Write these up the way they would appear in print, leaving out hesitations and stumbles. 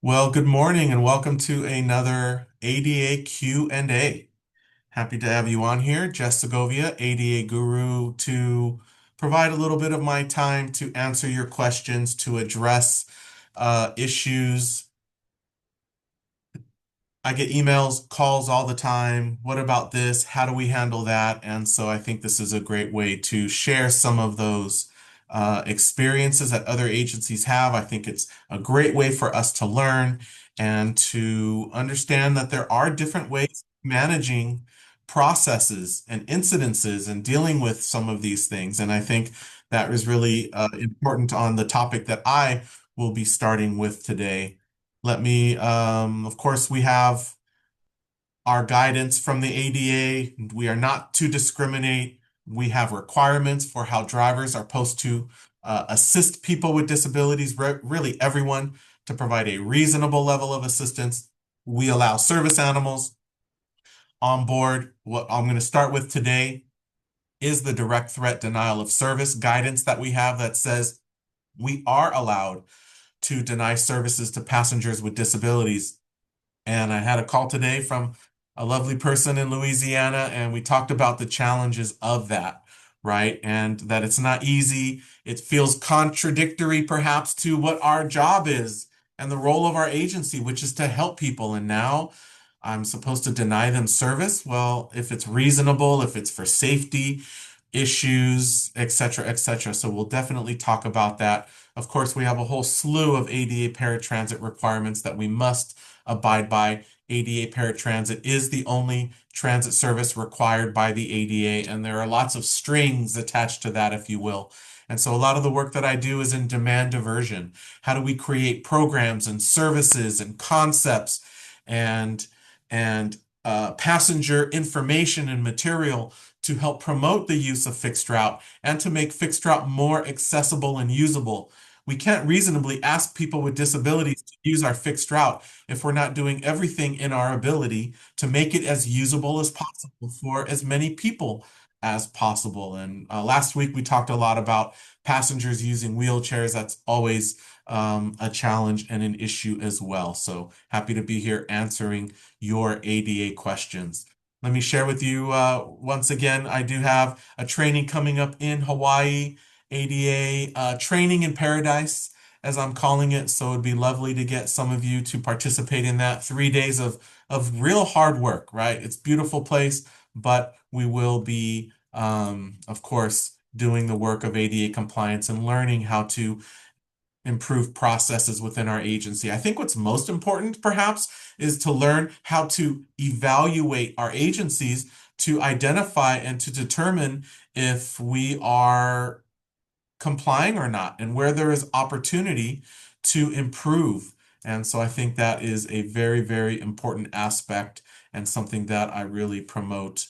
Well, good morning and welcome to another ADA Q&A. Happy to have you on here, Jess Segovia, ADA Guru, to provide a little bit of my time to answer your questions, to address issues. I get emails, calls all the time. What about this? How do we handle that? And so I think this is a great way to share some of those experiences that other agencies have. I think it's a great way for us to learn and to understand that there are different ways of managing processes and incidences and dealing with some of these things. And I think that is really important on the topic that I will be starting with today. Of course, we have our guidance from the ADA. We are not to discriminate. We have requirements for how drivers are supposed to assist people with disabilities, really everyone, to provide a reasonable level of assistance. We allow service animals on board. What I'm going to start with today is the direct threat denial of service guidance that we have that says we are allowed to deny services to passengers with disabilities. And I had a call today from a lovely person in Louisiana, and we talked about the challenges of that, right? And that it's not easy. It feels contradictory, perhaps, to what our job is and the role of our agency, which is to help people. And now I'm supposed to deny them service. Well, if it's reasonable, if it's for safety issues, et cetera, et cetera. So we'll definitely talk about that. Of course, we have a whole slew of ADA paratransit requirements that we must abide by. ADA paratransit is the only transit service required by the ADA, and there are lots of strings attached to that, if you will. And so a lot of the work that I do is in demand diversion. How do we create programs and services and concepts and passenger information and material to help promote the use of fixed route and to make fixed route more accessible and usable? We can't reasonably ask people with disabilities to use our fixed route if we're not doing everything in our ability to make it as usable as possible for as many people as possible. And last week we talked a lot about passengers using wheelchairs. That's always a challenge and an issue as well. So happy to be here answering your ADA questions. Let me share with you once again, I do have a training coming up in Hawaii, ADA Training in Paradise, as I'm calling it. So it'd be lovely to get some of you to participate in that. 3 days of real hard work, right? It's a beautiful place, but we will be, of course, doing the work of ADA compliance and learning how to improve processes within our agency. I think what's most important, perhaps, is to learn how to evaluate our agencies to identify and to determine if we are complying or not and where there is opportunity to improve. And so I think that is a very, very important aspect and something that I really promote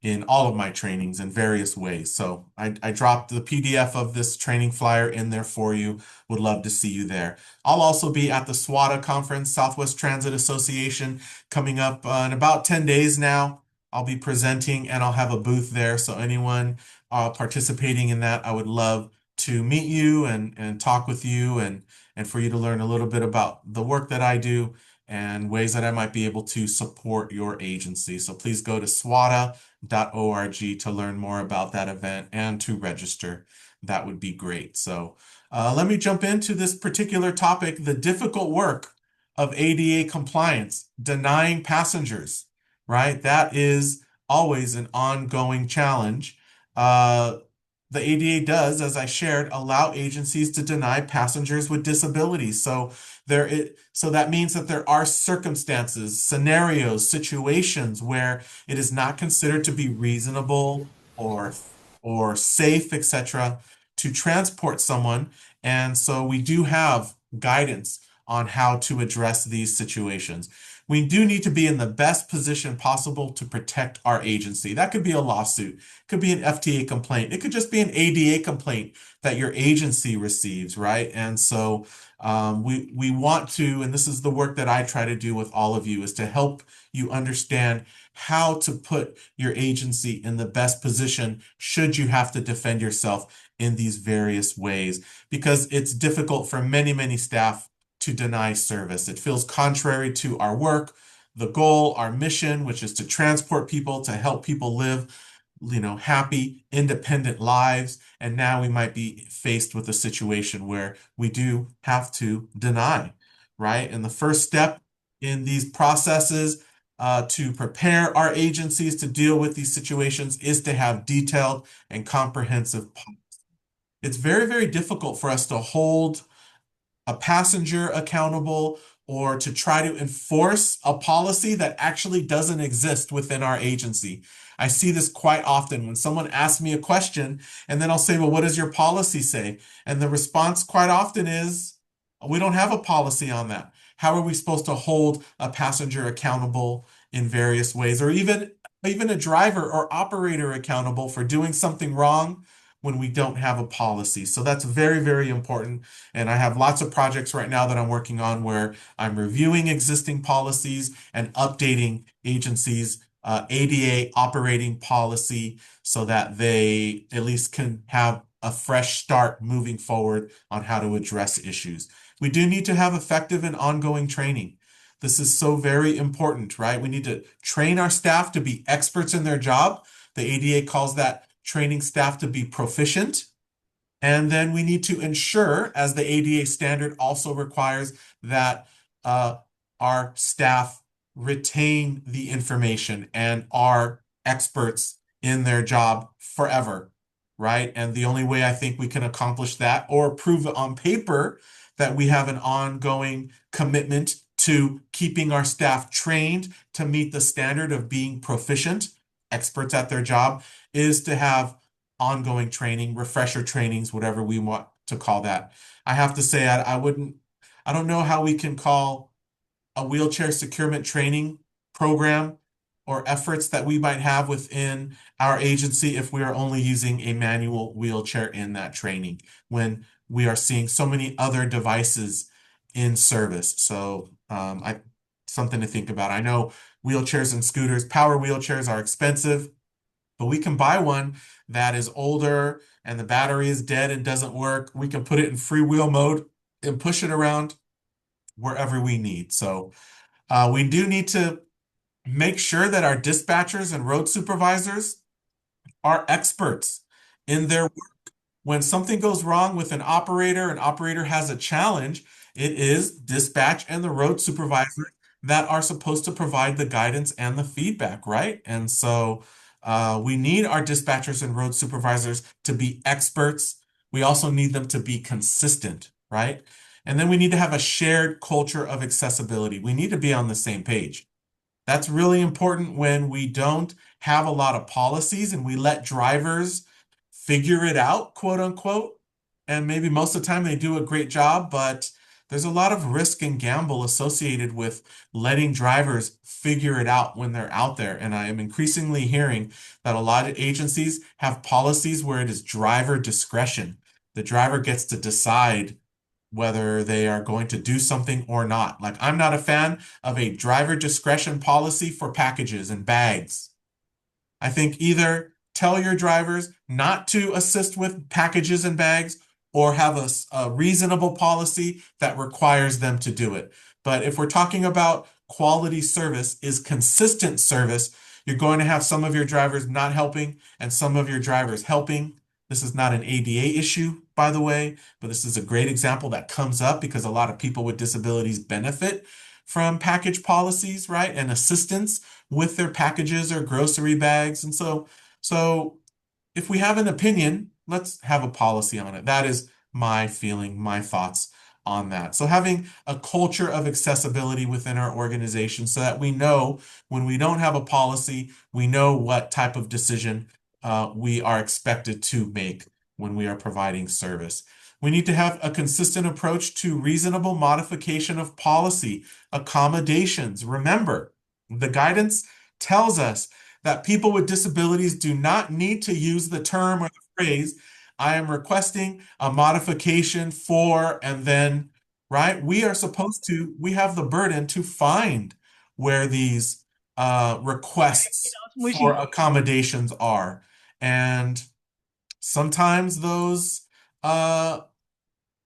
in all of my trainings in various ways. So I dropped the PDF of this training flyer in there for you. Would love to see you there. I'll also be at the SWATA conference, Southwest Transit Association, coming up in about 10 days now. I'll be presenting and I'll have a booth there. So anyone participating in that, I would love to meet you and talk with you and for you to learn a little bit about the work that I do and ways that I might be able to support your agency. So please go to swata.org to learn more about that event and to register. That would be great. So let me jump into this particular topic, the difficult work of ADA compliance, denying passengers, right? That is always an ongoing challenge. The ADA does, as I shared, allow agencies to deny passengers with disabilities. So that means that there are circumstances, scenarios, situations where it is not considered to be reasonable or or safe, etc., to transport someone. And so we do have guidance on how to address these situations. We do need to be in the best position possible to protect our agency. That could be a lawsuit, could be an FTA complaint, it could just be an ADA complaint that your agency receives, right? And so we want to, and this is the work that I try to do with all of you, is to help you understand how to put your agency in the best position should you have to defend yourself in these various ways, because it's difficult for many, many staff to deny service. It feels contrary to our work, the goal, our mission, which is to transport people, to help people live, happy, independent lives. And now we might be faced with a situation where we do have to deny, right? And the first step in these processes to prepare our agencies to deal with these situations is to have detailed and comprehensive policy. It's very, very difficult for us to hold a passenger accountable or to try to enforce a policy that actually doesn't exist within our agency. I see this quite often when someone asks me a question and then I'll say, well, what does your policy say? And the response quite often is, we don't have a policy on that. How are we supposed to hold a passenger accountable in various ways, or even a driver or operator accountable for doing something wrong when we don't have a policy? So that's very, very important. And I have lots of projects right now that I'm working on where I'm reviewing existing policies and updating agencies' ADA operating policy so that they at least can have a fresh start moving forward on how to address issues. We do need to have effective and ongoing training. This is so very important, right? We need to train our staff to be experts in their job. The ADA calls that training staff to be proficient. And then we need to ensure, as the ADA standard also requires, that uh, our staff retain the information and are experts in their job forever, right? And the only way I think we can accomplish that or prove it on paper that we have an ongoing commitment to keeping our staff trained to meet the standard of being proficient, experts at their job, is to have ongoing training, refresher trainings, whatever we want to call that. I have to say, I don't know how we can call a wheelchair securement training program or efforts that we might have within our agency if we are only using a manual wheelchair in that training when we are seeing so many other devices in service. So, something to think about. I know wheelchairs and scooters, power wheelchairs are expensive, but we can buy one that is older and the battery is dead and doesn't work. We can put it in freewheel mode and push it around wherever we need. So we do need to make sure that our dispatchers and road supervisors are experts in their work. When something goes wrong with an operator has a challenge, it is dispatch and the road supervisor that are supposed to provide the guidance and the feedback, right? And so we need our dispatchers and road supervisors to be experts. We also need them to be consistent, right? And then we need to have a shared culture of accessibility. We need to be on the same page. That's really important when we don't have a lot of policies and we let drivers figure it out, quote unquote. And maybe most of the time they do a great job, but there's a lot of risk and gamble associated with letting drivers figure it out when they're out there. And I am increasingly hearing that a lot of agencies have policies where it is driver discretion. The driver gets to decide whether they are going to do something or not. Like, I'm not a fan of a driver discretion policy for packages and bags. I think either tell your drivers not to assist with packages and bags or have a reasonable policy that requires them to do it. But if we're talking about quality service, is consistent service, you're going to have some of your drivers not helping and some of your drivers helping. This is not an ADA issue, by the way, but this is a great example that comes up because a lot of people with disabilities benefit from package policies, right? And assistance with their packages or grocery bags. And so if we have an opinion, let's have a policy on it. That is my feeling, my thoughts on that. So having a culture of accessibility within our organization so that we know when we don't have a policy, we know what type of decision we are expected to make when we are providing service. We need to have a consistent approach to reasonable modification of policy, accommodations. Remember, the guidance tells us that people with disabilities do not need to use the term or the phrase, I am requesting a modification for, and then, right? We have the burden to find where these requests for accommodations are. And sometimes those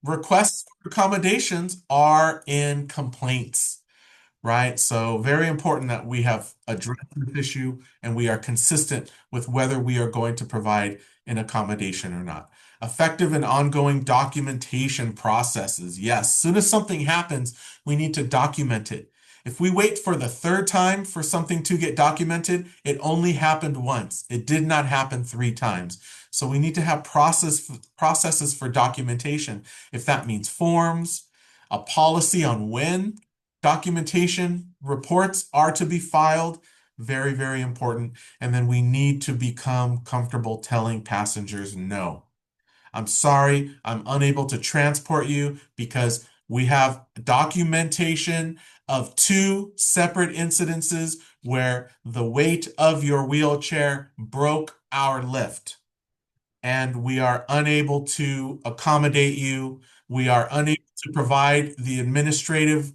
requests for accommodations are in complaints, right? So very important that we have addressed this issue and we are consistent with whether we are going to provide an accommodation or not. Effective and ongoing documentation processes. Yes, as soon as something happens, we need to document it. If we wait for the third time for something to get documented, it only happened once. It did not happen three times. So we need to have processes for documentation. If that means forms, a policy on when documentation reports are to be filed. Very, very important. And then we need to become comfortable telling passengers no. I'm sorry, I'm unable to transport you because we have documentation of two separate incidences where the weight of your wheelchair broke our lift and we are unable to accommodate you. We are unable to provide the administrative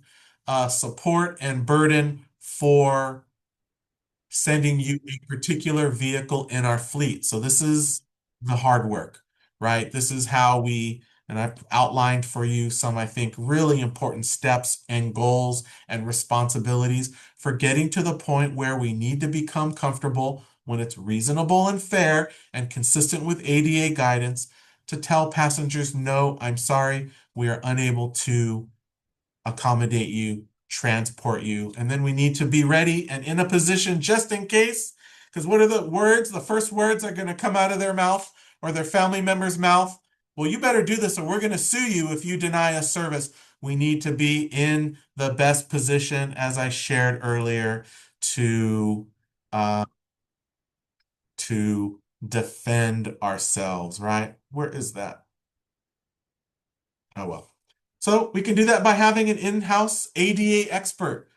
support and burden for sending you a particular vehicle in our fleet. So this is the hard work, right? This is how and I've outlined for you some, I think, really important steps and goals and responsibilities for getting to the point where we need to become comfortable when it's reasonable and fair and consistent with ADA guidance to tell passengers, no, I'm sorry, we are unable to accommodate you, transport you, and then we need to be ready and in a position just in case. Because what are the words? The first words are going to come out of their mouth or their family member's mouth. Well, you better do this or we're going to sue you if you deny us service. We need to be in the best position, as I shared earlier, to uh, to defend ourselves, right? Where is that? Oh well. So we can do that by having an in-house ADA expert.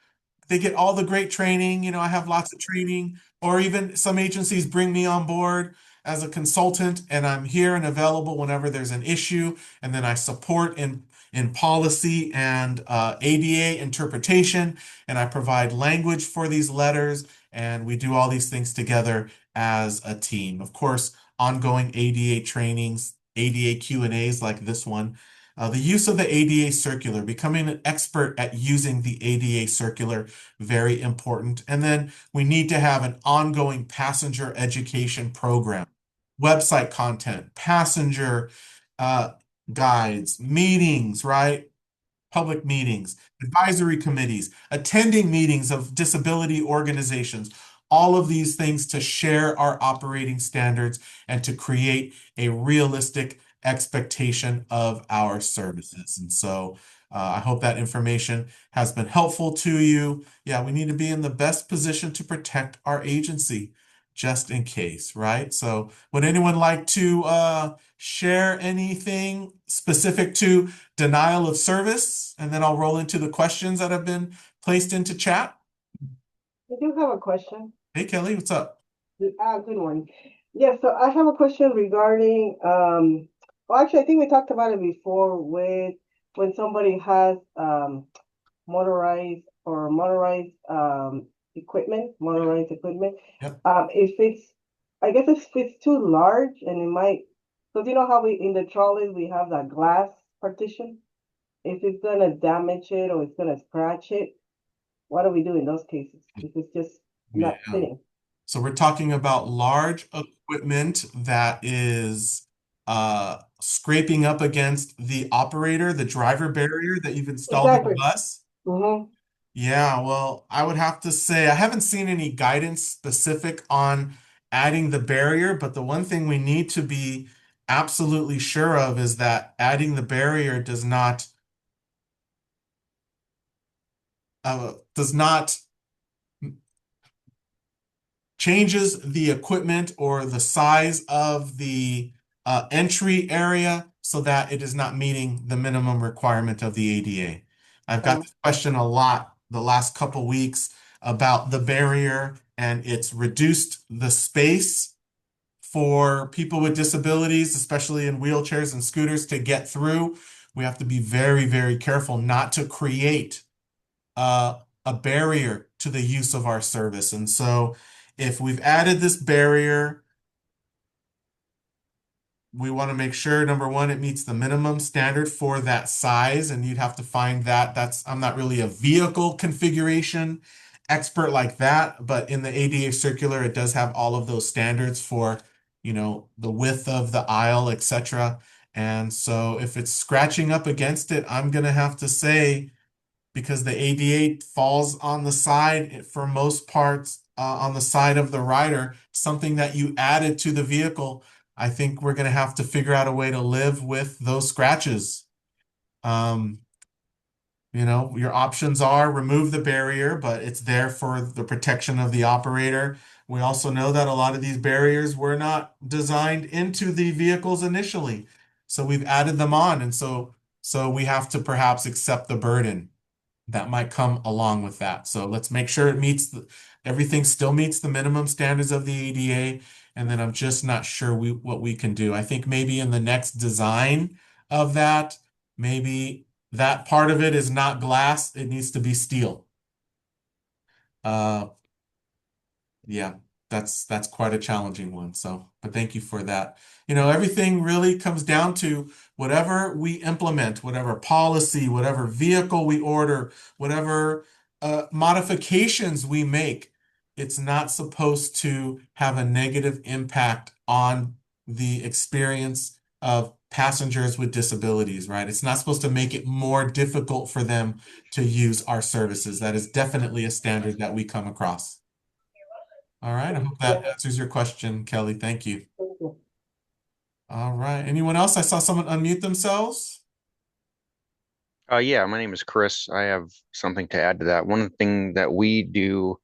They get all the great training. I have lots of training, or even some agencies bring me on board as a consultant, and I'm here and available whenever there's an issue. And then I support in policy and ADA interpretation, and I provide language for these letters, and we do all these things together as a team. Of course, ongoing ADA trainings, ADA Q&As like this one. The use of the ADA circular, becoming an expert at using the ADA circular, very important. And then we need to have an ongoing passenger education program, website content, passenger uh, guides, meetings, right? Public meetings, advisory committees, attending meetings of disability organizations, all of these things to share our operating standards and to create a realistic expectation of our services. And so I hope that information has been helpful to you. Yeah, we need to be in the best position to protect our agency just in case, right? So would anyone like to share anything specific to denial of service, and then I'll roll into the questions that have been placed into chat. I do have a question. Hey, Kelly, what's up? Good morning. Yes, so I have a question regarding, well, actually, I think we talked about it before with when somebody has motorized motorized equipment. Yep. If it's, I guess if it's too large and it might, because you know how we in the trolleys we have that glass partition. If it's gonna damage it or it's gonna scratch it, what do we do in those cases? If it's just Yeah. not fitting. So we're talking about large equipment that is scraping up against the operator, the driver barrier that you've installed in the Exactly. bus. Mm-hmm. Yeah, well, I would have to say I haven't seen any guidance specific on adding the barrier, but the one thing we need to be absolutely sure of is that adding the barrier does not changes the equipment or the size of the entry area so that it is not meeting the minimum requirement of the ADA. I've got Um, this question a lot the last couple weeks about the barrier, and it's reduced the space for people with disabilities, especially in wheelchairs and scooters, to get through. We have to be very, very careful not to create uh, a barrier to the use of our service. And so if we've added this barrier, we want to make sure, number one, it meets the minimum standard for that size, and you'd have to find that. I'm not really a vehicle configuration expert like that, but in the ADA circular, it does have all of those standards for, the width of the aisle, etc. And so if it's scratching up against it, I'm gonna have to say, because the ADA falls on the side for most parts, on the side of the rider, something that you added to the vehicle. I think we're going to have to figure out a way to live with those scratches. Um, your options are remove the barrier, but it's there for the protection of the operator. We also know that a lot of these barriers were not designed into the vehicles initially. So we've added them on, and so we have to perhaps accept the burden that might come along with that. So let's make sure everything still meets the minimum standards of the ADA. And then I'm just not sure what we can do. I think maybe in the next design of that, maybe that part of it is not glass, it needs to be steel. Uh, yeah, that's quite a challenging one. So, but thank you for that. Everything really comes down to whatever we implement, whatever policy, whatever vehicle we order, whatever modifications we make. It's not supposed to have a negative impact on the experience of passengers with disabilities, right? It's not supposed to make it more difficult for them to use our services. That is definitely a standard that we come across. All right. I hope that Yeah, answers your question, Kelly. Thank you. thank you. All right. Anyone else? I saw someone unmute themselves. Yeah, my name is Chris. I have something to add to that. One thing that we do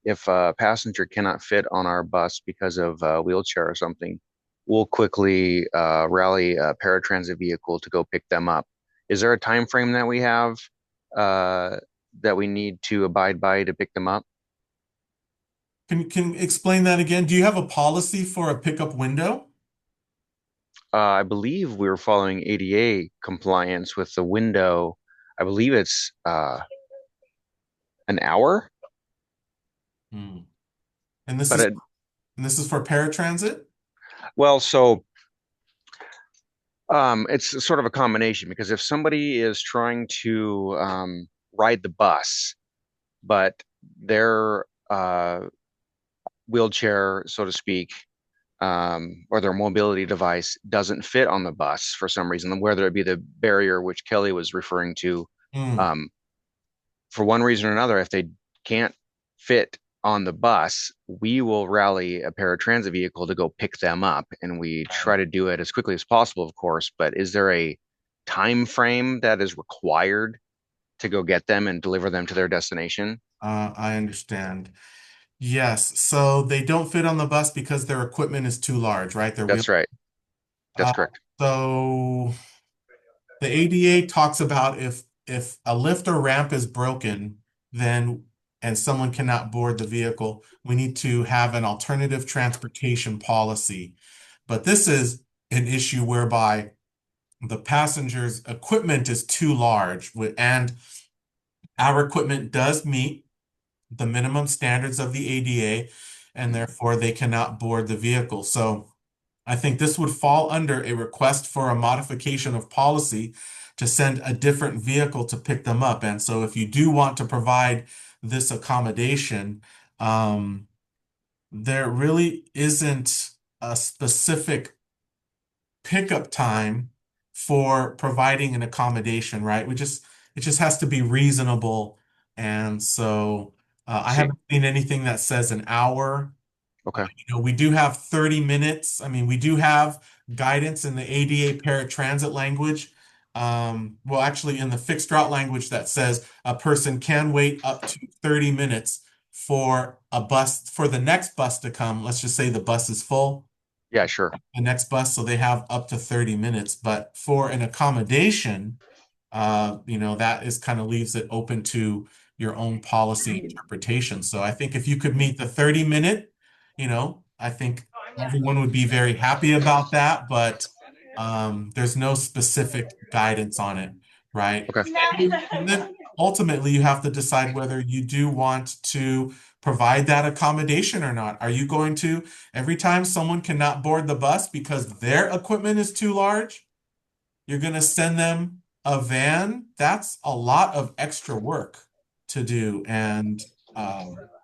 if a passenger cannot fit on our bus because of a wheelchair or something, we'll quickly rally a paratransit vehicle to go pick them up. Is there a time frame that we have uh, that we need to abide by to pick them up? Can you explain that again? Do you have a policy for a pickup window? I believe we're following ADA compliance with the window. I believe it's an hour, Hmm. And this but is and this is for paratransit? well, so it's sort of a combination because if somebody is trying to ride the bus, but their wheelchair, so to speak, or their mobility device doesn't fit on the bus for some reason, whether it be the barrier which Kelly was referring to, Hmm. um, for one reason or another, if they can't fit on the bus, we will rally a paratransit vehicle to go pick them up, and we try to do it as quickly as possible, of course. But is there a time frame that is required to go get them and deliver them to their destination? I understand. Yes. So they don't fit on the bus because their equipment is too large, right? Their wheel. That's right. That's Uh, correct. so the ADA talks about if a lift or ramp is broken, then and someone cannot board the vehicle, we need to have an alternative transportation policy. But this is an issue whereby the passenger's equipment is too large, and our equipment does meet the minimum standards of the ADA, and therefore they cannot board the vehicle. So I think this would fall under a request for a modification of policy to send a different vehicle to pick them up. And so if you do want to provide this accommodation, um, there really isn't a specific pickup time for providing an accommodation, right? It just has to be reasonable. And so I I see. haven't seen anything that says an hour. Okay. We do have 30 minutes. I mean, we do have guidance in the ADA paratransit language. Well, actually, in the fixed route language that says a person can wait up to 30 minutes for the next bus to come. Let's just say the bus is full, Yeah, sure. the next bus, so they have up to 30 minutes. But for an accommodation, that is kind of leaves it open to your own policy interpretation. So I think if you could meet the 30-minute, I think everyone would be very happy about that, but there's no specific guidance on it, right? Okay. And then ultimately you have to decide whether you do want to provide that accommodation or not? Are you going to, every time someone cannot board the bus because their equipment is too large, you're going to send them a van? That's a lot of extra work to do. And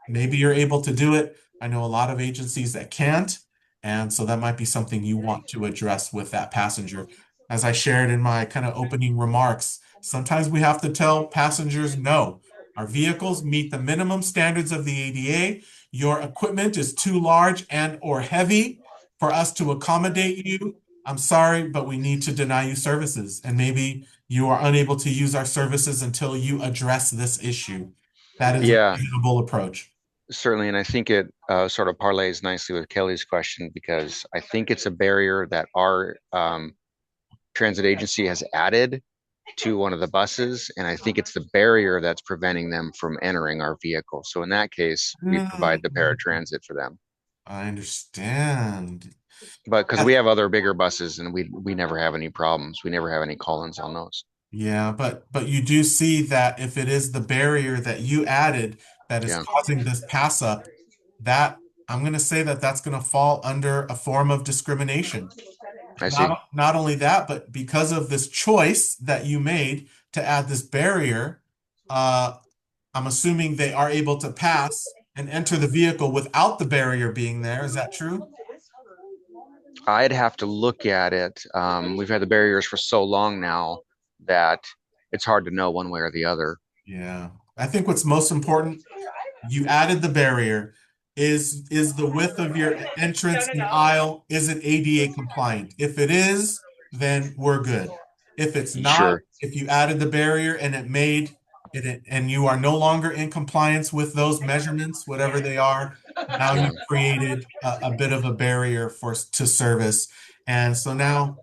maybe you're able to do it. I know a lot of agencies that can't. And so that might be something you want to address with that passenger. As I shared in my kind of opening remarks, sometimes we have to tell passengers no. Our vehicles meet the minimum standards of the ADA. Your equipment is too large and or heavy for us to accommodate you. I'm sorry, but we need to deny you services. And maybe you are unable to use our services until you address this issue. That is a Yeah, reasonable approach. certainly. And I think it sort of parlays nicely with Kelly's question because I think it's a barrier that our transit agency has added to one of the buses. And I think it's the barrier that's preventing them from entering our vehicle. So in that case, we provide the Mm, paratransit for them. I understand. But because Yeah, we have other bigger buses and we never have any problems. We never have any call-ins on those. yeah, but you do see that if it is the barrier that you added that is Yeah, causing this pass up, that I'm going to say that that's going to fall under a form of discrimination. I see. Not only that, but because of this choice that you made to add this barrier, uh, I'm assuming they are able to pass and enter the vehicle without the barrier being there. Is that true? I'd have to look at it. We've had the barriers for so long now that it's hard to know one way or the other. Yeah. I think what's most important, you added the barrier. Is the width of your entrance and aisle, is it ADA compliant? If it is, then we're good. If it's not, Sure. if you added the barrier and it made it and you are no longer in compliance with those measurements, whatever they are, now Yeah. you've created a bit of a barrier for to service. And so now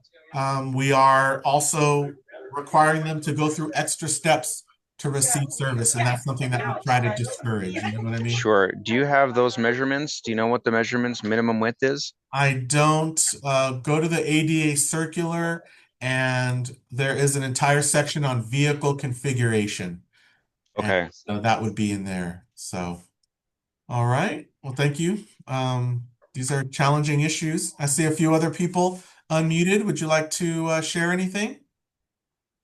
we are also requiring them to go through extra steps to receive service, and that's something that we try to discourage. You know what I mean? Sure. Do you have those measurements? Do you know what the measurements minimum width is? I don't go to the ADA circular, and there is an entire section on vehicle configuration, and Okay. that would be in there. So, all right. Well, thank you. These are challenging issues. I see a few other people unmuted. Would you like to share anything?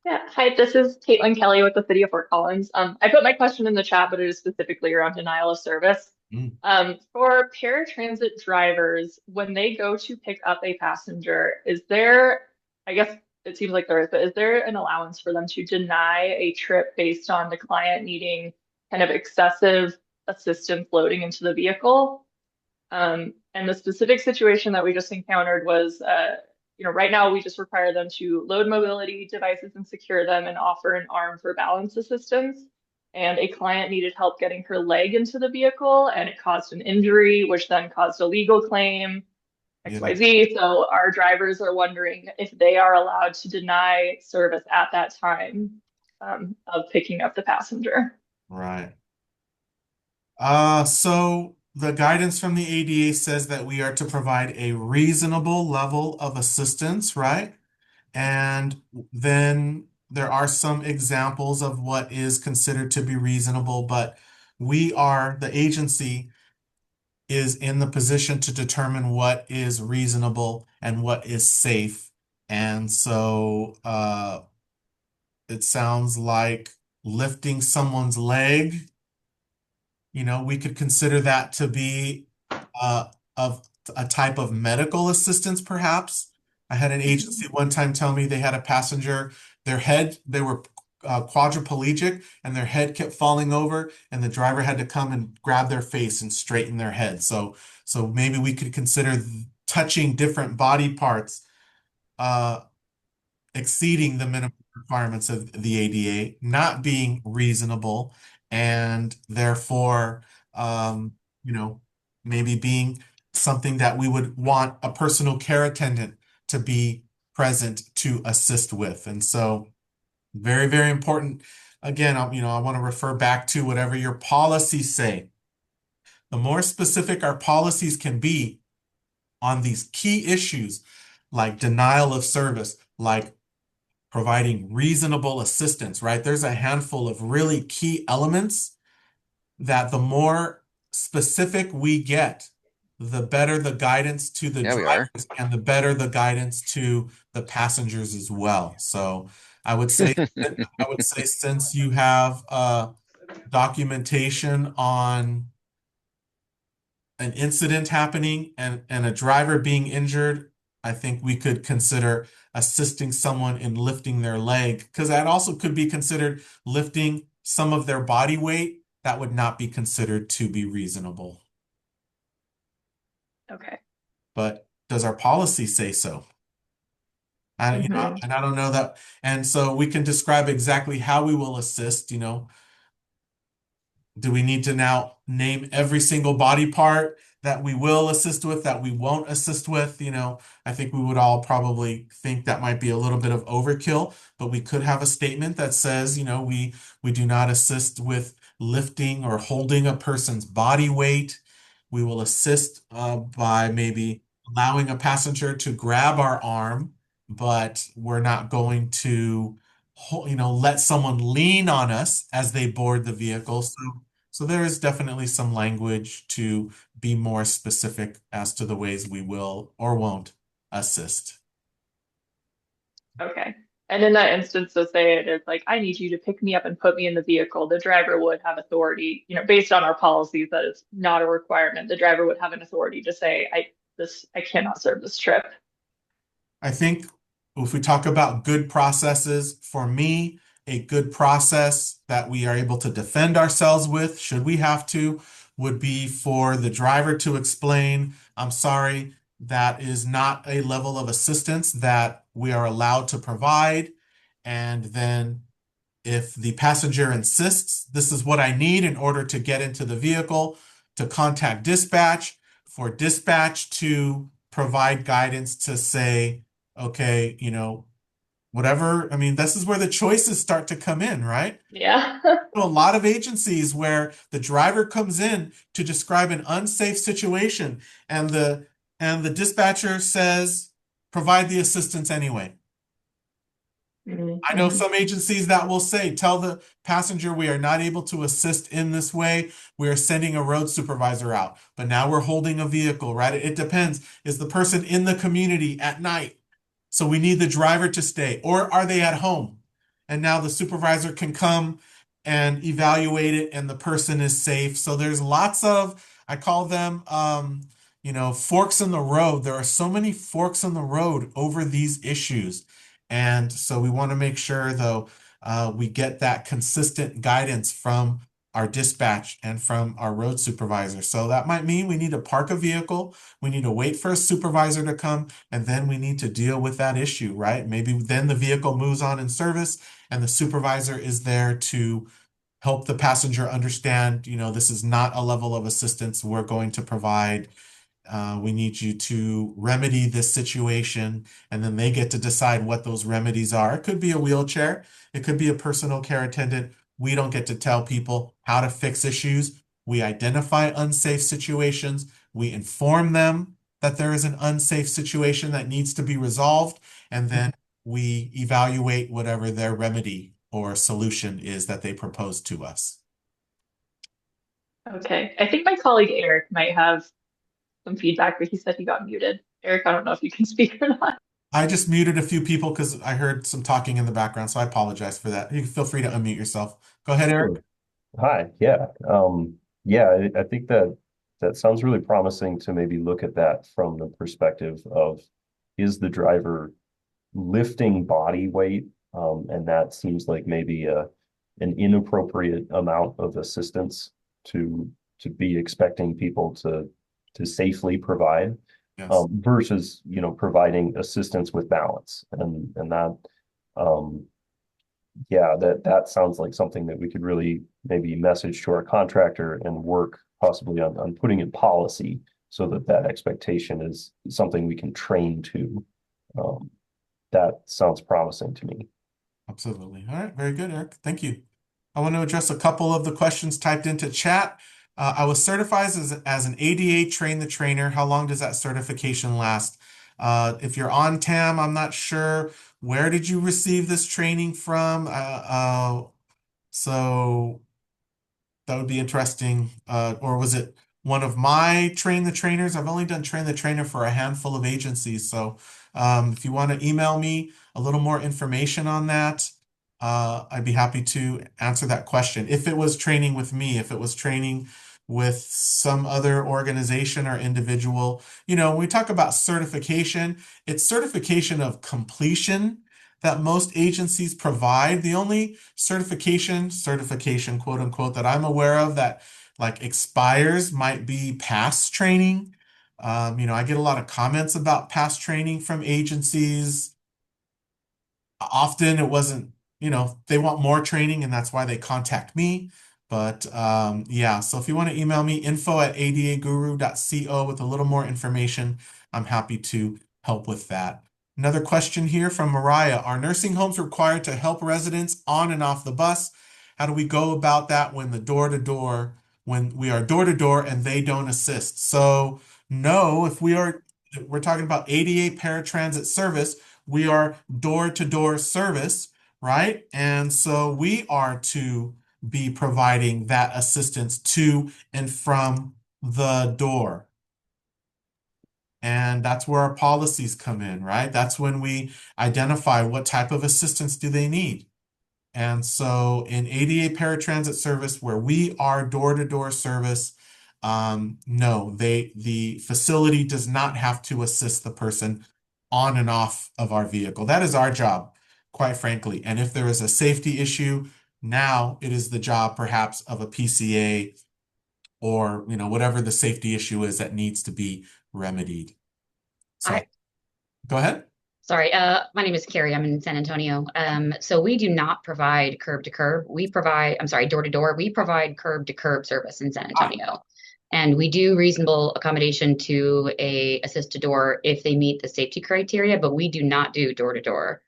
Yeah, hi, this is Caitlin Kelly with the City of Fort Collins. I put my question in the chat, but it is specifically around denial of service. Mm, For paratransit drivers, when they go to pick up a passenger, is there, I guess it seems like there is, but is there an allowance for them to deny a trip based on the client needing kind of excessive assistance loading into the vehicle? And the specific situation that we just encountered was, right now we just require them to load mobility devices and secure them and offer an arm for balance assistance. And a client needed help getting her leg into the vehicle, and it caused an injury, which then caused a legal claim, yeah, XYZ. So our drivers are wondering if they are allowed to deny service at that time of picking up the passenger. right. So the guidance from the ADA says that we are to provide a reasonable level of assistance, right? And then there are some examples of what is considered to be reasonable, but the agency is in the position to determine what is reasonable and what is safe. And so it sounds like lifting someone's leg, we could consider that to be of a type of medical assistance, perhaps. I had an agency one time tell me they had a passenger, they were quadriplegic, and their head kept falling over, and the driver had to come and grab their face and straighten their head. So maybe we could consider touching different body parts uh, exceeding the minimum requirements of the ADA, not being reasonable, and therefore, um, you know, maybe being something that we would want a personal care attendant to be present to assist with. And so, very, very important. Again, I want to refer back to whatever your policies say. The more specific our policies can be on these key issues, like denial of service, like providing reasonable assistance, right? There's a handful of really key elements that the more specific we get, the better the guidance to the Yeah, we are. drivers and the better the guidance to the passengers as well. So I would say, since you have documentation on an incident happening and a driver being injured, I think we could consider assisting someone in lifting their leg, because that also could be considered lifting some of their body weight. That would not be considered to be reasonable. Okay. But does our policy say so? Hmm. And I don't know that. And so we can describe exactly how we will assist, Do we need to now name every single body part that we will assist with, that we won't assist with? I think we would all probably think that might be a little bit of overkill, but we could have a statement that says, we do not assist with lifting or holding a person's body weight. We will assist by maybe allowing a passenger to grab our arm, but we're not going to, let someone lean on us as they board the vehicle. So there is definitely some language to be more specific as to the ways we will or won't assist. Okay. And in that instance, so say it is like, I need you to pick me up and put me in the vehicle. The driver would have authority, based on our policies, that it's not a requirement. The driver would have an authority to say, I cannot serve this trip. I think if we talk about good processes, for me, a good process that we are able to defend ourselves with, should we have to, would be for the driver to explain, I'm sorry, that is not a level of assistance that we are allowed to provide. And then if the passenger insists, this is what I need in order to get into the vehicle, to contact dispatch, for dispatch to provide guidance to say, okay, whatever. I mean, this is where the choices start to come in, right? Yeah. A lot of agencies where the driver comes in to describe an unsafe situation and the dispatcher says, provide the assistance anyway. I know Mm-hmm. some agencies that will say, tell the passenger we are not able to assist in this way. We are sending a road supervisor out. But now we're holding a vehicle, right? It depends. Is the person in the community at night? So we need the driver to stay. Or are they at home? And now the supervisor can come and evaluate it and the person is safe. So there's lots of, I call them, forks in the road. There are so many forks in the road over these issues. And so we want to make sure, though, we get that consistent guidance from our dispatch and from our road supervisor. So that might mean we need to park a vehicle, we need to wait for a supervisor to come, and then we need to deal with that issue, right? Maybe then the vehicle moves on in service and the supervisor is there to help the passenger understand, this is not a level of assistance we're going to provide. We need you to remedy this situation, and then they get to decide what those remedies are. It could be a wheelchair, it could be a personal care attendant. We don't get to tell people how to fix issues. We identify unsafe situations, we inform them that there is an unsafe situation that needs to be resolved, and then we evaluate whatever their remedy or solution is that they propose to us. Okay. I think my colleague Eric might have some feedback, but he said he got muted. Eric, I don't know if you can speak or not. I just muted a few people because I heard some talking in the background, so I apologize for that. You can feel free to unmute yourself. Go ahead, Eric. Sure. Hi. Yeah. Yeah, I think that sounds really promising to maybe look at that from the perspective of, is the driver lifting body weight? And that seems like maybe an inappropriate amount of assistance to be expecting people to safely provide, Yes. versus, providing assistance with balance. And that, yeah, that sounds like something that we could really maybe message to our contractor and work possibly on putting in policy, so that expectation is something we can train to. That sounds promising to me. Absolutely. All right. Very good, Eric. Thank you. I want to address a couple of the questions typed into chat. I was certified as an ADA train the trainer. How long does that certification last? If you're on TAM, I'm not sure. Where did you receive this training from? So That would be interesting. Or was it one of my train the trainers? I've only done train the trainer for a handful of agencies. So if you want to email me a little more information on that, I'd be happy to answer that question. If it was training with me, if it was training with some other organization or individual, when we talk about certification, it's certification of completion that most agencies provide. The only certification, quote unquote, that I'm aware of that like expires might be past training. I get a lot of comments about past training from agencies. Often it wasn't, they want more training and that's why they contact me. But yeah, so if you want to email me, info@adaguru.co with a little more information, I'm happy to help with that. Another question here from Mariah. Are nursing homes required to help residents on and off the bus? How do we go about that when we are door to door and they don't assist? So no, we're talking about ADA paratransit service, we are door to door service, right? And so we are to be providing that assistance to and from the door. And that's where our policies come in, right? That's when we identify what type of assistance do they need. And so in ADA paratransit service, where we are door-to-door service, no, the facility does not have to assist the person on and off of our vehicle. That is our job, quite frankly. And if there is a safety issue, now it is the job perhaps of a PCA or, whatever the safety issue is that needs to be remedied. So I, go ahead. sorry, my name is Carrie. I'm in San Antonio. So we do not provide curb to curb. Door to door. We provide curb to curb service in San Antonio. And we do reasonable accommodation to a assist to door if they meet the safety criteria, but we do not do door to door.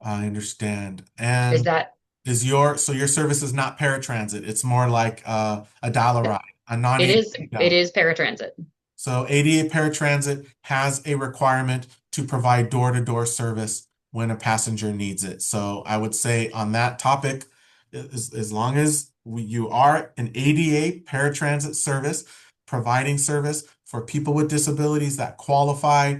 I understand. Is And that your service is not paratransit. It's more like a dollar ride, a it is non-ADA it dollar. is paratransit. So ADA paratransit has a requirement to provide door-to-door service when a passenger needs it. So I would say on that topic, as long as you are an ADA paratransit service, providing service for people with disabilities that qualify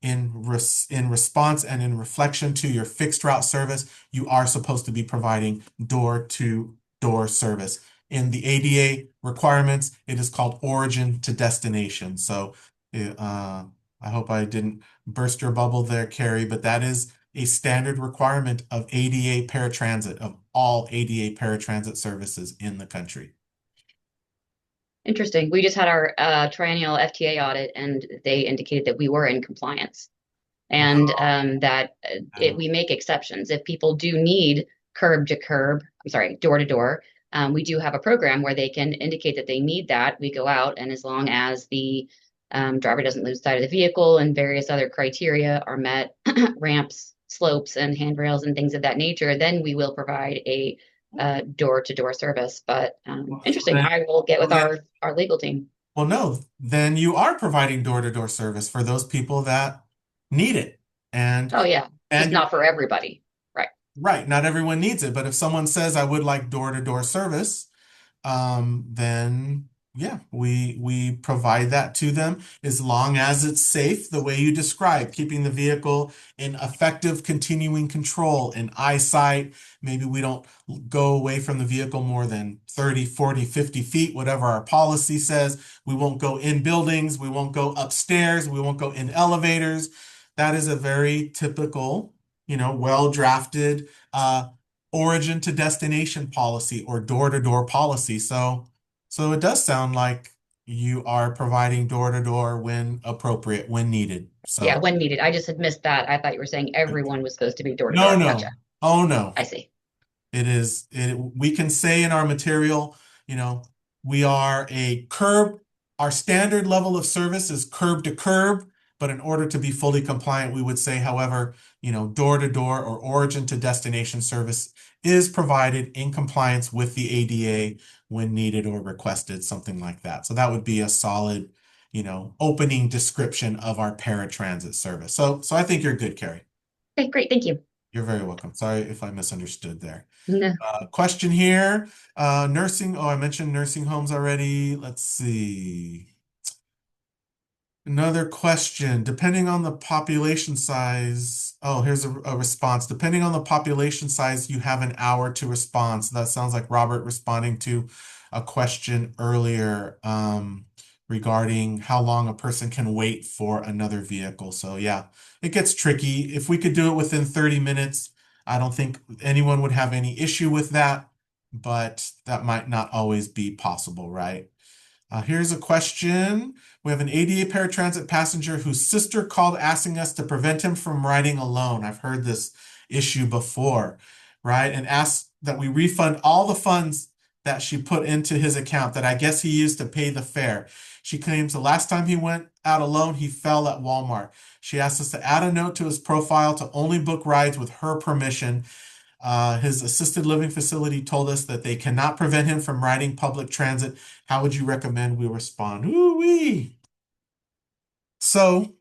in response and in reflection to your fixed route service, you are supposed to be providing door-to-door service. In the ADA requirements, it is called origin to destination. So I hope I didn't burst your bubble there, Carrie, but that is a standard requirement of ADA paratransit, of all ADA paratransit services in the country. Interesting. We just had our triennial FTA audit, and they indicated that we were in compliance, and we make exceptions if people do need door to door. We do have a program where they can indicate that they need that. We go out, and as long as the driver doesn't lose sight of the vehicle and various other criteria are met, ramps, slopes, and handrails and things of that nature, then we will provide a door-to-door service. But interesting. I will get with our legal team. Well, no, then you are providing door-to-door service for those people that need it. And oh yeah, just not for everybody. Right. Right. Not everyone needs it, but if someone says I would like door-to-door service, then yeah, we provide that to them as long as it's safe, the way you described, keeping the vehicle in effective continuing control and eyesight. Maybe we don't go away from the vehicle more than 30, 40, 50 feet, whatever our policy says. We won't go in buildings. We won't go upstairs. We won't go in elevators. That is a very typical, well-drafted origin to destination policy or door-to-door policy. So it does sound like you are providing door-to-door when appropriate, when needed. So yeah, when needed. I just had missed that. I thought you were saying everyone was supposed to be door to no, door. no. Gotcha. Oh no. I see. We can say in our material, we are our standard level of service is curb to curb, but in order to be fully compliant, we would say, however, door to door or origin to destination service is provided in compliance with the ADA when needed or requested, something like that. So that would be a solid, opening description of our paratransit service. So I think you're good, Carrie. Okay, great. Thank you. You're very welcome. Sorry if I misunderstood there. No. Question here. Nursing. Oh, I mentioned nursing homes already. Let's see. Another question. Depending on the population size. Oh, here's a response. Depending on the population size, you have an hour to respond. So that sounds like Robert responding to a question earlier regarding how long a person can wait for another vehicle. So yeah, it gets tricky. If we could do it within 30 minutes, I don't think anyone would have any issue with that, but that might not always be possible, right? Here's a question. We have an ADA paratransit passenger whose sister called asking us to prevent him from riding alone. I've heard this issue before, right? And asked that we refund all the funds that she put into his account that I guess he used to pay the fare. She claims the last time he went out alone, he fell at Walmart. She asked us to add a note to his profile to only book rides with her permission. His assisted living facility told us that they cannot prevent him from riding public transit. How would you recommend we respond? Ooh-wee. So,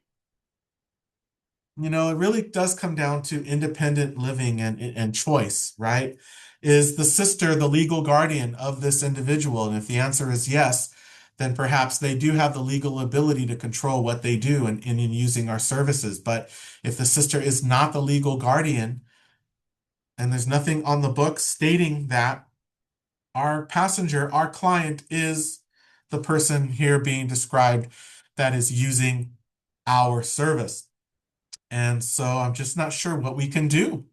it really does come down to independent living and choice, right? Is the sister the legal guardian of this individual? And if the answer is yes, then perhaps they do have the legal ability to control what they do in using our services. But if the sister is not the legal guardian, and there's nothing on the book stating that our passenger, our client, is the person here being described that is using our service. And so I'm just not sure what we can do,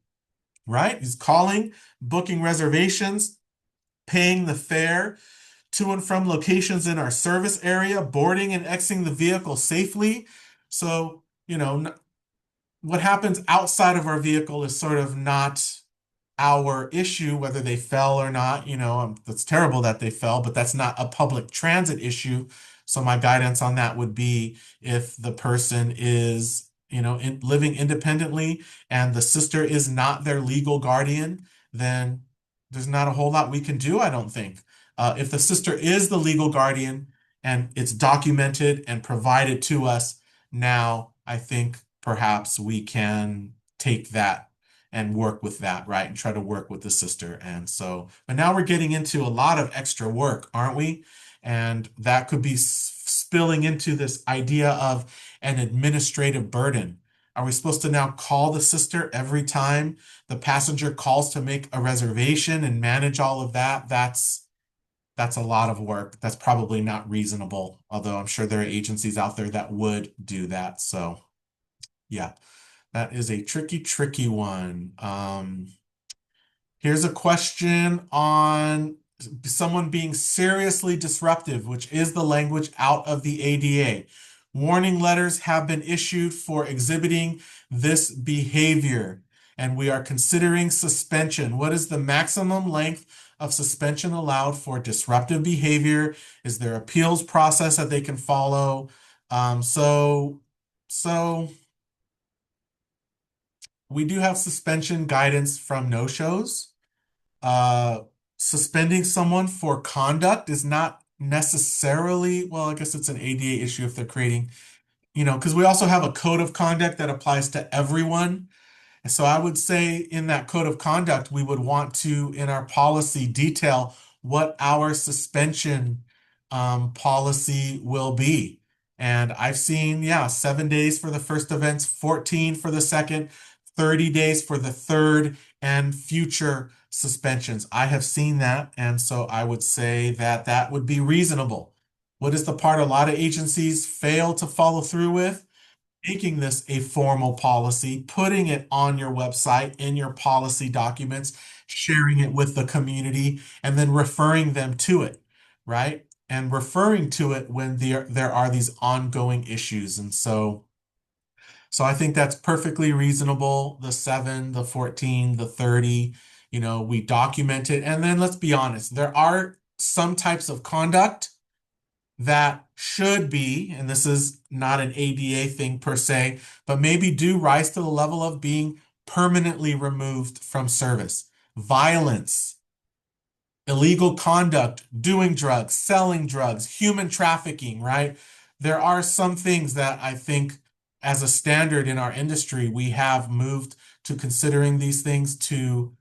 right? He's calling, booking reservations, paying the fare to and from locations in our service area, boarding and exiting the vehicle safely. So, what happens outside of our vehicle is sort of not our issue, whether they fell or not. That's terrible that they fell, but that's not a public transit issue. So my guidance on that would be if the person is, living independently and the sister is not their legal guardian, then there's not a whole lot we can do, I don't think. If the sister is the legal guardian and it's documented and provided to us, now I think perhaps we can take that and work with that, right? And try to work with the sister. And so, but now we're getting into a lot of extra work, aren't we? And that could be spilling into this idea of an administrative burden. Are we supposed to now call the sister every time the passenger calls to make a reservation and manage all of that? That's a lot of work. That's probably not reasonable, although I'm sure there are agencies out there that would do that. So, yeah. That is a tricky one. Here's a question on someone being seriously disruptive, which is the language out of the ADA. Warning letters have been issued for exhibiting this behavior, and we are considering suspension. What is the maximum length of suspension allowed for disruptive behavior? Is there appeals process that they can follow? So we do have suspension guidance from no-shows. Suspending someone for conduct is not necessarily, well, I guess it's an ADA issue if they're creating, because we also have a code of conduct that applies to everyone. And so I would say in that code of conduct, we would want to, in our policy, detail what our suspension policy will be. And I've seen, 7 days for the first offense, 14 for the second, 30 days for the third, and future suspensions. I have seen that, and so I would say that that would be reasonable. What is the part a lot of agencies fail to follow through with? Making this a formal policy, putting it on your website, in your policy documents, sharing it with the community, and then referring them to it, right? And referring to it when there are these ongoing issues. And so I think that's perfectly reasonable. The 7, the 14, the 30, we document it. And then let's be honest, there are some types of conduct that should be, and this is not an ADA thing per se, but maybe do rise to the level of being permanently removed from service. Violence, illegal conduct, doing drugs, selling drugs, human trafficking, right? There are some things that I think as a standard in our industry, we have moved to considering these things to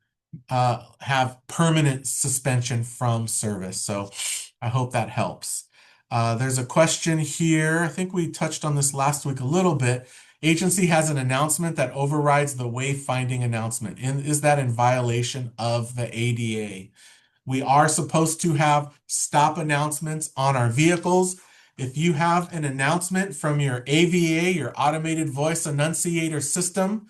have permanent suspension from service. So I hope that helps. There's a question here. I think we touched on this last week a little bit. Agency has an announcement that overrides the wayfinding announcement. Is that in violation of the ADA? We are supposed to have stop announcements on our vehicles. If you have an announcement from your AVA, your automated voice annunciator system,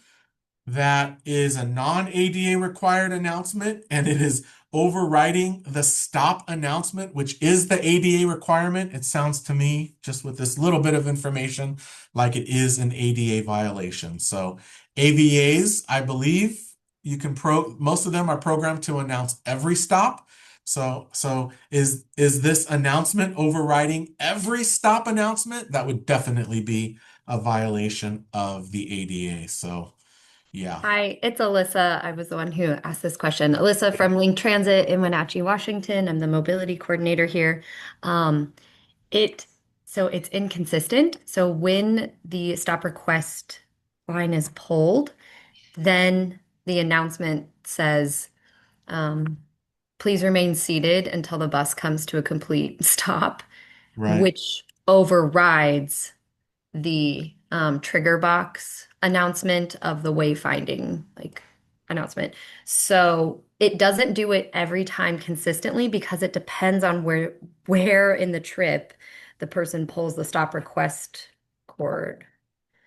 that is a non-ADA required announcement, and it is overriding the stop announcement, which is the ADA requirement. It sounds to me, just with this little bit of information, like it is an ADA violation. So AVAs, I believe you can most of them are programmed to announce every stop. So is this announcement overriding every stop announcement? That would definitely be a violation of the ADA. So yeah. Hi, it's Alyssa. I was the one who asked this question. Alyssa from Link Transit in Wenatchee, Washington. I'm the mobility coordinator here. Um, it so it's inconsistent. So when the stop request line is pulled, then the announcement says, um, please remain seated until the bus comes to a complete stop, Right. which overrides the trigger box announcement of the wayfinding like announcement. So it doesn't do it every time consistently because it depends on where in the trip the person pulls the stop request cord.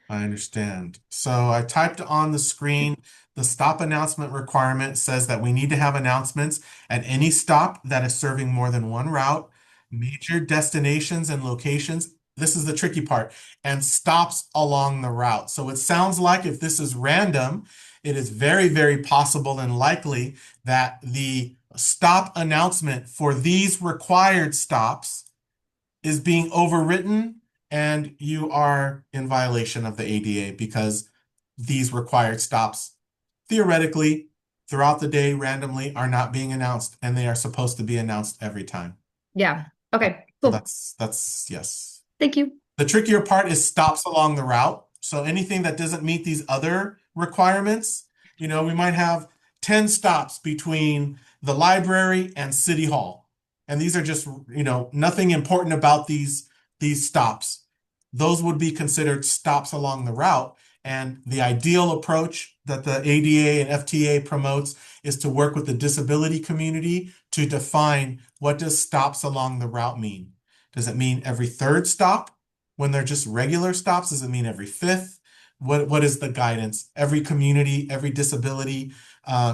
I understand. So I typed on the screen, the stop announcement requirement says that we need to have announcements at any stop that is serving more than one route, major destinations and locations. This is the tricky part, and stops along the route. So it sounds like if this is random, it is very, very possible and likely that the stop announcement for these required stops is being overwritten and you are in violation of the ADA because these required stops theoretically throughout the day randomly are not being announced and they are supposed to be announced every time. Yeah. Okay, So cool. that's yes. Thank you. The trickier part is stops along the route. So anything that doesn't meet these other requirements, we might have 10 stops between the library and City Hall. And these are just, nothing important about these stops. Those would be considered stops along the route. And the ideal approach that the ADA and FTA promotes is to work with the disability community to define what does stops along the route mean. Does it mean every third stop? When they're just regular stops, does it mean every fifth? What is the guidance? Every community, every disability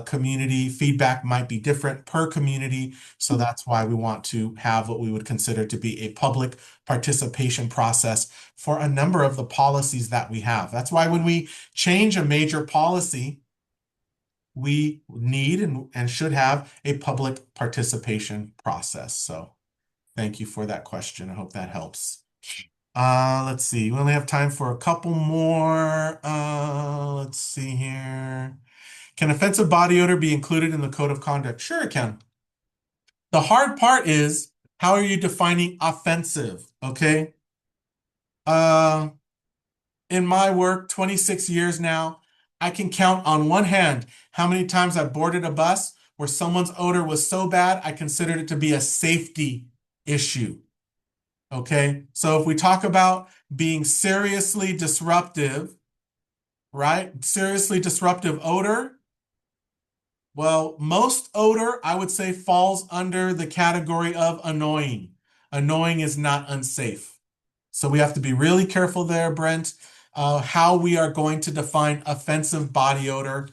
community feedback might be different per community. So that's why we want to have what we would consider to be a public participation process for a number of the policies that we have. That's why when we change a major policy, we need and should have a public participation process. So thank you for that question. I hope that helps. Let's see. We only have time for a couple more. Let's see here. Can offensive body odor be included in the code of conduct? Sure, it can. The hard part is how are you defining offensive? Okay. In my work, 26 years now, I can count on one hand how many times I boarded a bus where someone's odor was so bad I considered it to be a safety issue. Okay, so if we talk about being seriously disruptive, right? Seriously disruptive odor. Well, most odor, I would say, falls under the category of annoying. Annoying is not unsafe. So we have to be really careful there, Brent, how we are going to define offensive body odor.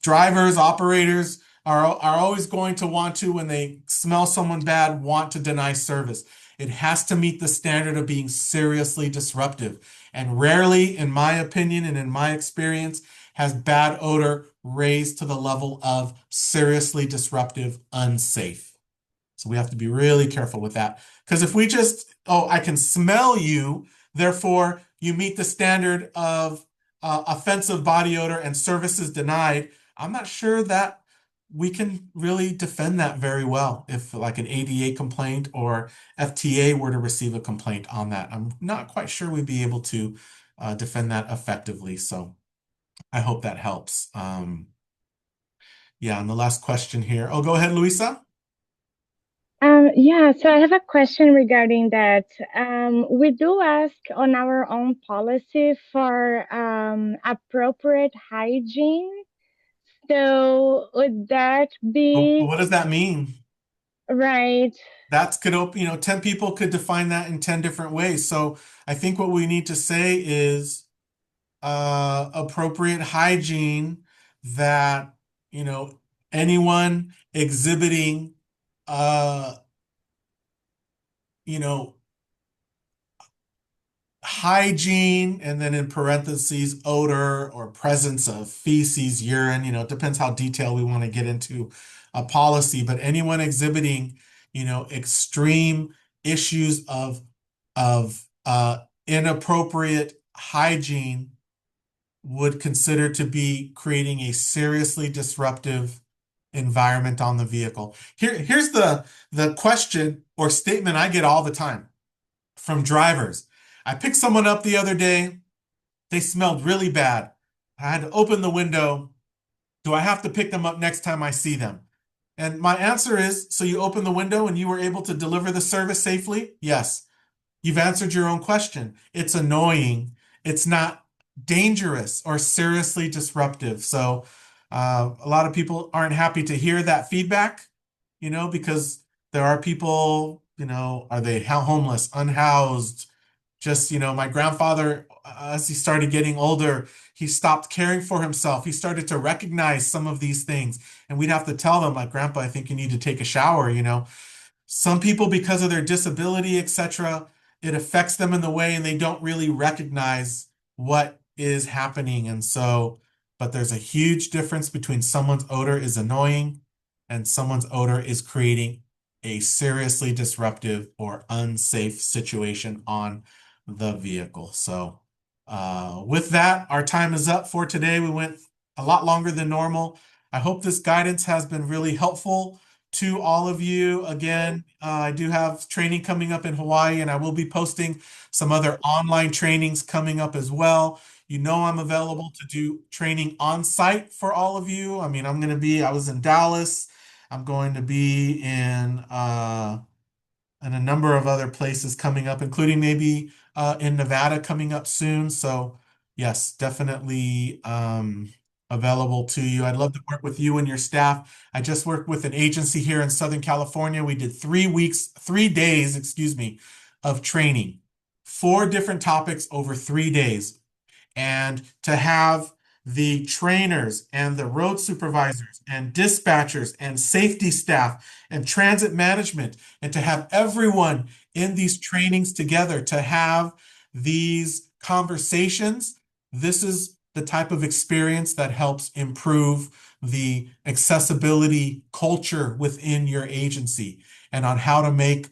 Drivers, operators are always going to want to, when they smell someone bad, want to deny service. It has to meet the standard of being seriously disruptive. And rarely, in my opinion and in my experience, has bad odor raised to the level of seriously disruptive, unsafe. So we have to be really careful with that. Because if we just, I can smell you, therefore you meet the standard of offensive body odor and services denied, I'm not sure that we can really defend that very well if like an ADA complaint or FTA were to receive a complaint on that. I'm not quite sure we'd be able to defend that effectively. So I hope that helps. Yeah, and the last question here. Oh, go ahead, Luisa. Yeah, so I have a question regarding that. We do ask on our own policy for appropriate hygiene. So would that be What does that mean? right? That's could open, 10 people could define that in 10 different ways. So I think what we need to say is appropriate hygiene that, anyone exhibiting uh, you know, hygiene, and then in parentheses, odor or presence of feces, urine, it depends how detailed we want to get into a policy, but anyone exhibiting, extreme issues of inappropriate hygiene would consider to be creating a seriously disruptive environment on the vehicle. Here's the question or statement I get all the time from drivers. I picked someone up the other day. They smelled really bad. I had to open the window. Do I have to pick them up next time I see them? And my answer is, so you opened the window and you were able to deliver the service safely? Yes. You've answered your own question. It's annoying. It's not dangerous or seriously disruptive. So a lot of people aren't happy to hear that feedback, because there are people, are they homeless, unhoused? Just, my grandfather, as he started getting older, he stopped caring for himself. He started to recognize some of these things. And we'd have to tell them, like, Grandpa, I think you need to take a shower. Some people, because of their disability, etc., it affects them in the way and they don't really recognize what is happening. And so, but there's a huge difference between someone's odor is annoying and someone's odor is creating a seriously disruptive or unsafe situation on the vehicle. So, with that, our time is up for today. We went a lot longer than normal. I hope this guidance has been really helpful to all of you. Again, I do have training coming up in Hawaii, and I will be posting some other online trainings coming up as well. I'm available to do training on site for all of you. I mean, I was in Dallas. I'm going to be in a number of other places coming up, including maybe in Nevada coming up soon. So yes, definitely available to you. I'd love to work with you and your staff. I just worked with an agency here in Southern California. We did 3 days, excuse me, of training, 4 different topics over 3 days. And to have the trainers and the road supervisors and dispatchers and safety staff and transit management, and to have everyone in these trainings together to have these conversations, this is the type of experience that helps improve the accessibility culture within your agency and on how to make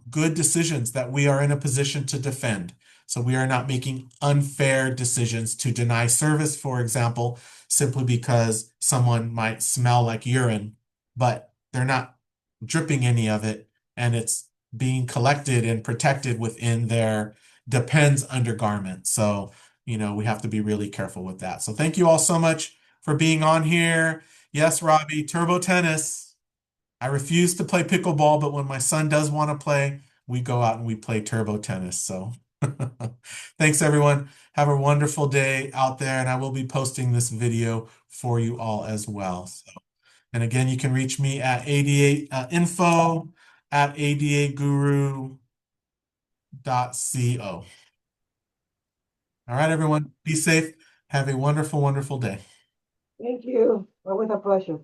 good decisions that we are in a position to defend. So we are not making unfair decisions to deny service, for example, simply because someone might smell like urine, but they're not dripping any of it, and it's being collected and protected within their depends undergarment. So, we have to be really careful with that. So thank you all so much for being on here. Yes, Robbie, turbo tennis. I refuse to play pickleball, but when my son does want to play, we go out and we play turbo tennis. So thanks, everyone. Have a wonderful day out there, and I will be posting this video for you all as well. So, and again, you can reach me at info at adaguru.co. All right, everyone, be safe. Have a wonderful, wonderful day. Thank you. Always a pleasure.